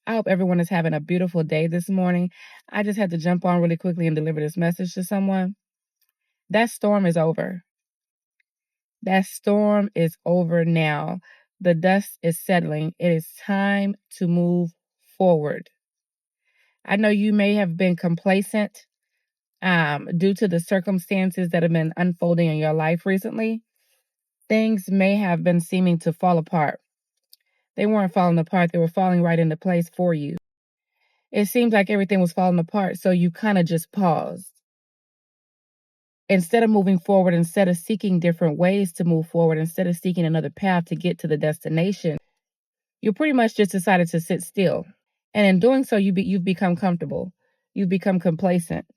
I hope everyone is having a beautiful day this morning. I just had to jump on really quickly and deliver this message to someone. That storm is over. That storm is over now. The dust is settling. It is time to move forward. I know you may have been complacent due to the circumstances that have been unfolding in your life recently. Things may have been seeming to fall apart. They weren't falling apart, they were falling right into place for you. It seems like everything was falling apart, so you kind of just paused. Instead of moving forward, instead of seeking different ways to move forward, instead of seeking another path to get to the destination, you pretty much just decided to sit still. And in doing so, you've become comfortable. You've become complacent.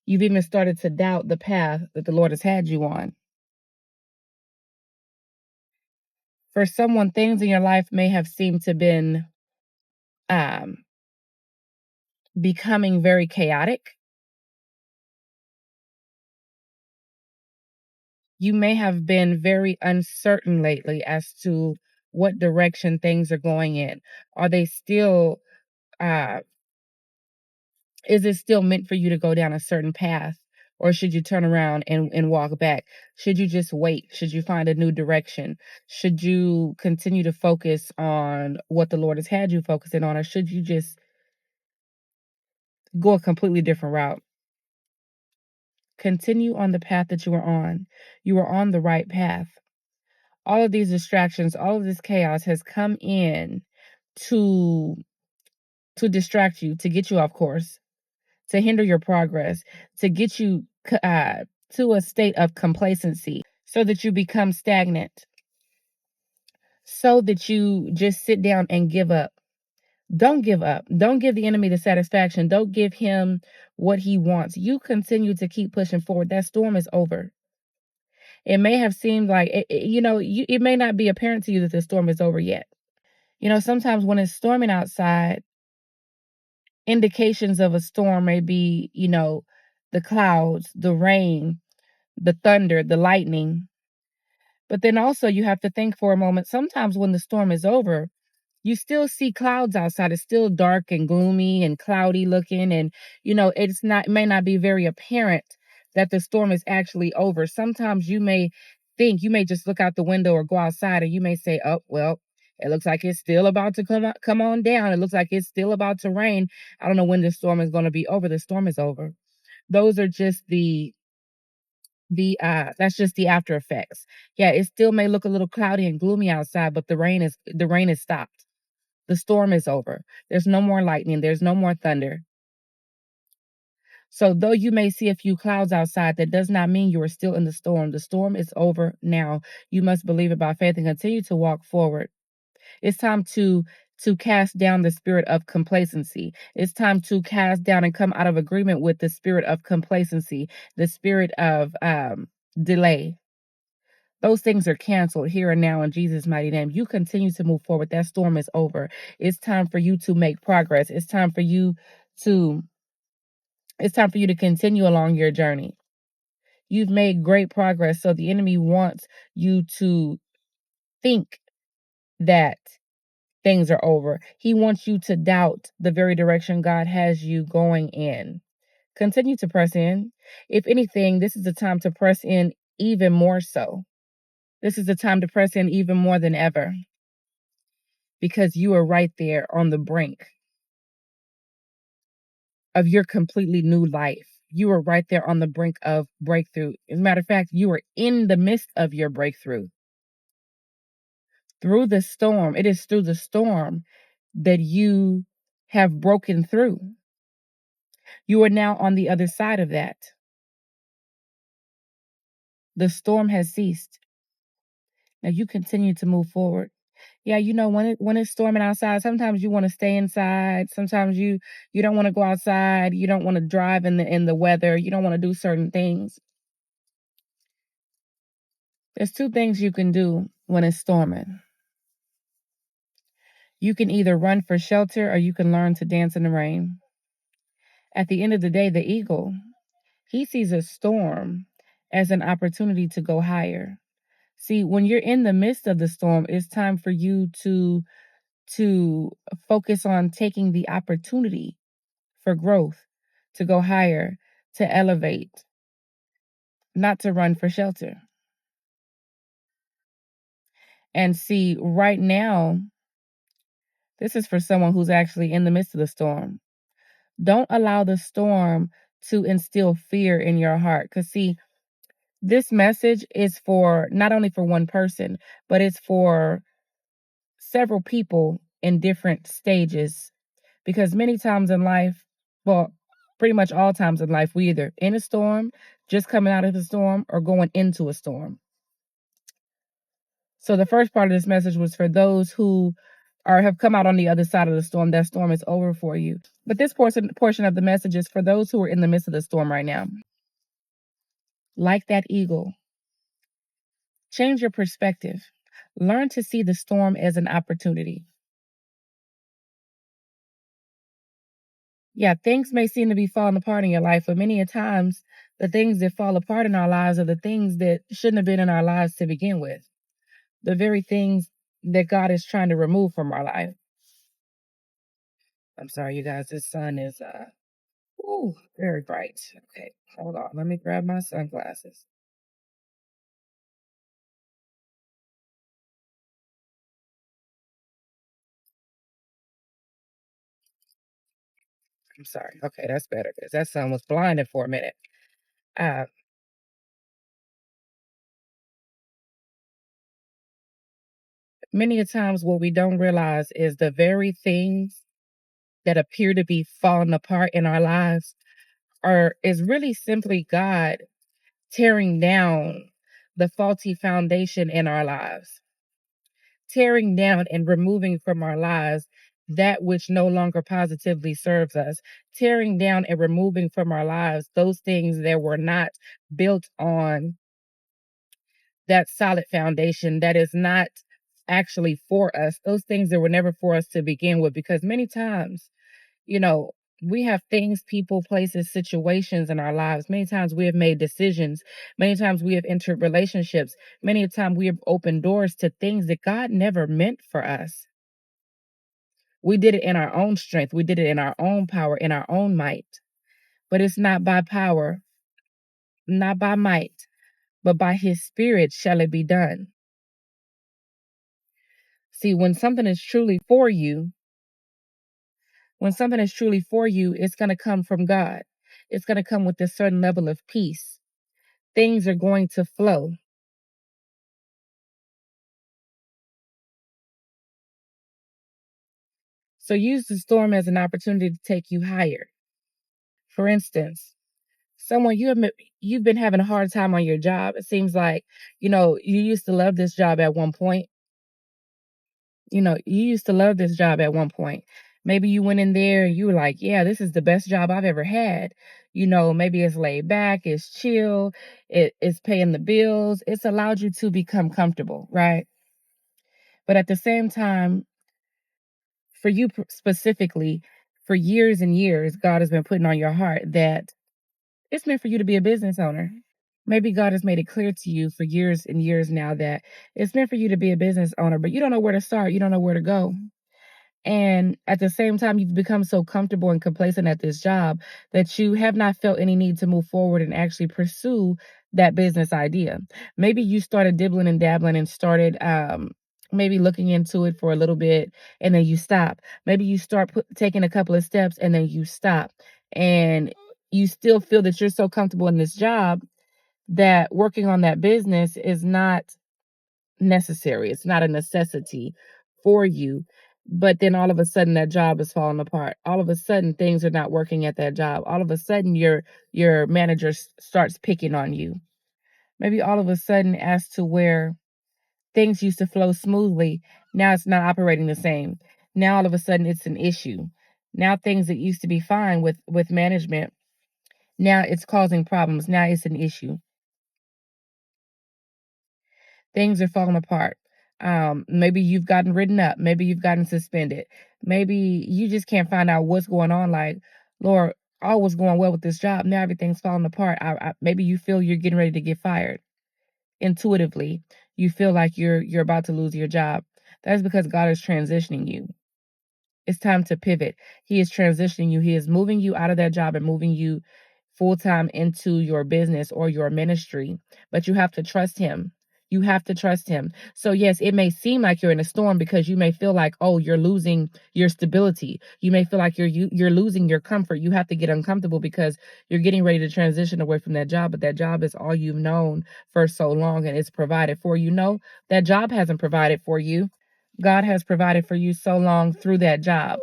You've even started to doubt the path that the Lord has had you on. For someone, things in your life may have seemed to been um, becoming very chaotic. You may have been very uncertain lately as to what direction things are going in. Are they still, uh, is it still meant for you to go down a certain path? Or should you turn around and walk back? Should you just wait? Should you find a new direction? Should you continue to focus on what the Lord has had you focusing on? Or should you just go a completely different route? Continue on the path that you are on. You are on the right path. All of these distractions, all of this chaos has come in to distract you, to get you off course, to hinder your progress, to get you to a state of complacency so that you become stagnant, so that you just sit down and give up. Don't give up. Don't give the enemy the satisfaction. Don't give him what he wants. You continue to keep pushing forward. That storm is over. It may have seemed like, it may not be apparent to you that the storm is over yet. Sometimes when it's storming outside, indications of a storm may be, the clouds, the rain, the thunder, the lightning. But then also you have to think for a moment, sometimes when the storm is over, you still see clouds outside. It's still dark and gloomy and cloudy looking. And, it may not be very apparent that the storm is actually over. Sometimes you may just look out the window or go outside and you may say, oh, well, it looks like it's still about to come on down. It looks like it's still about to rain. I don't know when the storm is going to be over. The storm is over. Those are just that's just the after effects. Yeah, it still may look a little cloudy and gloomy outside, but the rain is stopped. The storm is over. There's no more lightning. There's no more thunder. So though you may see a few clouds outside, that does not mean you are still in the storm. The storm is over now. You must believe it by faith and continue to walk forward. It's time to cast down the spirit of complacency. It's time to cast down and come out of agreement with the spirit of complacency, the spirit of delay. Those things are canceled here and now in Jesus' mighty name. You continue to move forward. That storm is over. It's time for you to make progress. To it's time for you to continue along your journey. You've made great progress, so the enemy wants you to think that things are over. He wants you to doubt the very direction God has you going in. Continue to press in. If anything, this is the time to press in even more so. This is the time to press in even more than ever, because you are right there on the brink of your completely new life. You are right there on the brink of breakthrough. As a matter of fact, you are in the midst of your breakthrough. Through the storm, it is through the storm that you have broken through. You are now on the other side of that. The storm has ceased. Now you continue to move forward. Yeah, when it's storming outside, sometimes you want to stay inside. Sometimes you don't want to go outside. You don't want to drive in the weather. You don't want to do certain things. There's two things you can do when it's storming. You can either run for shelter or you can learn to dance in the rain. At the end of the day, the eagle, he sees a storm as an opportunity to go higher. See, when you're in the midst of the storm, it's time for you to to focus on taking the opportunity for growth, to go higher, to elevate, not to run for shelter. And see, right now, this is for someone who's actually in the midst of the storm. Don't allow the storm to instill fear in your heart. Because, see, this message is for not only for one person, but it's for several people in different stages. Because many times in life, well, pretty much all times in life, we either in a storm, just coming out of the storm, or going into a storm. So the first part of this message was for those who have come out on the other side of the storm. That storm is over for you. But this portion of the message is for those who are in the midst of the storm right now. Like that eagle, change your perspective. Learn to see the storm as an opportunity. Yeah, things may seem to be falling apart in your life, but many a times the things that fall apart in our lives are the things that shouldn't have been in our lives to begin with. The very things that God is trying to remove from our life. I'm sorry, you guys, this sun is very bright. Okay, hold on. Let me grab my sunglasses. I'm sorry. Okay, that's better because that sun was blinding for a minute. Uh, Many a times what we don't realize is the very things that appear to be falling apart in our lives is really simply God tearing down the faulty foundation in our lives, tearing down and removing from our lives that which no longer positively serves us, tearing down and removing from our lives those things that were not built on that solid foundation, that is not actually for us, those things that were never for us to begin with. Because many times, you know, we have things, people, places, situations in our lives. Many times we have made decisions. Many times we have entered relationships. Many times we have opened doors to things that God never meant for us. We did it in our own strength. We did it in our own power, in our own might. But it's not by power, not by might, but by his spirit shall it be done. See, when something is truly for you, it's going to come from God. It's going to come with a certain level of peace. Things are going to flow. So use the storm as an opportunity to take you higher. For instance, someone you've been having a hard time on your job. It seems like, you used to love this job at one point. You used to love this job at one point. Maybe you went in there and you were like, yeah, this is the best job I've ever had. Maybe it's laid back, it's chill, it's paying the bills, it's allowed you to become comfortable, right? But at the same time, for you specifically, for years and years, God has been putting on your heart that it's meant for you to be a business owner. Maybe God has made it clear to you for years and years now that it's meant for you to be a business owner, but you don't know where to start. You don't know where to go. And at the same time, you've become so comfortable and complacent at this job that you have not felt any need to move forward and actually pursue that business idea. Maybe you started dibbling and dabbling and started maybe looking into it for a little bit and then you stop. Maybe you start taking a couple of steps and then you stop. And you still feel that you're so comfortable in this job that working on that business is not necessary. It's not a necessity for you. But then all of a sudden that job is falling apart. All of a sudden things are not working at that job. All of a sudden your manager starts picking on you. Maybe all of a sudden as to where things used to flow smoothly, now it's not operating the same. Now all of a sudden it's an issue. Now things that used to be fine with management, now it's causing problems. Now it's an issue. Things are falling apart. Maybe you've gotten written up. Maybe you've gotten suspended. Maybe you just can't find out what's going on. Like, Lord, all was going well with this job. Now everything's falling apart. Maybe you feel you're getting ready to get fired. Intuitively, you feel like you're about to lose your job. That's because God is transitioning you. It's time to pivot. He is transitioning you. He is moving you out of that job and moving you full-time into your business or your ministry. But you have to trust him. You have to trust him. So yes, it may seem like you're in a storm because you may feel like, oh, you're losing your stability. You may feel like you're losing your comfort. You have to get uncomfortable because you're getting ready to transition away from that job. But that job is all you've known for so long, and it's provided for you. No, that job hasn't provided for you. God has provided for you so long through that job.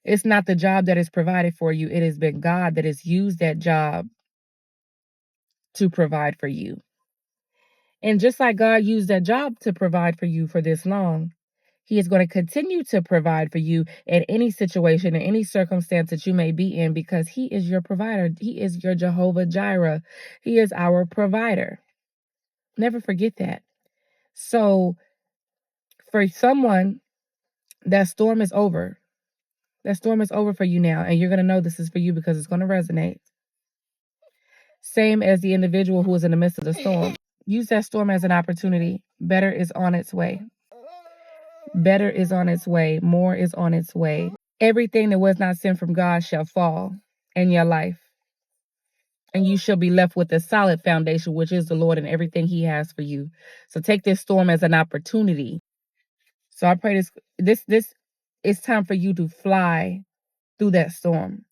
It's not the job that is provided for you. It has been God that has used that job to provide for you. And just like God used that job to provide for you for this long, he is going to continue to provide for you in any situation, in any circumstance that you may be in, because he is your provider. He is your Jehovah Jireh. He is our provider. Never forget that. So for someone, that storm is over. That storm is over for you now, and you're going to know this is for you because it's going to resonate. Same as the individual who is in the midst of the storm. Use that storm as an opportunity. Better is on its way. Better is on its way. More is on its way. Everything that was not sent from God shall fall in your life. And you shall be left with a solid foundation, which is the Lord and everything he has for you. So take this storm as an opportunity. So I pray this it's time for you to fly through that storm.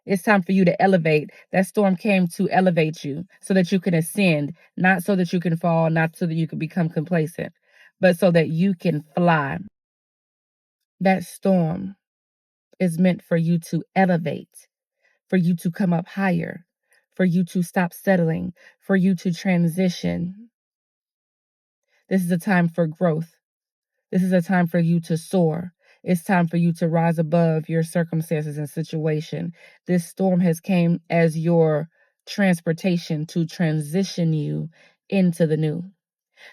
It's time for you to elevate. That storm came to elevate you so that you can ascend, not so that you can fall, not so that you can become complacent, but so that you can fly. That storm is meant for you to elevate, for you to come up higher, for you to stop settling, for you to transition. This is a time for growth. This is a time for you to soar. It's time for you to rise above your circumstances and situation. This storm has came as your transportation to transition you into the new.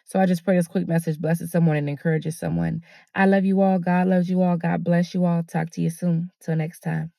So I just pray this quick message blesses someone and encourages someone. I love you all. God loves you all. God bless you all. Talk to you soon. Till next time.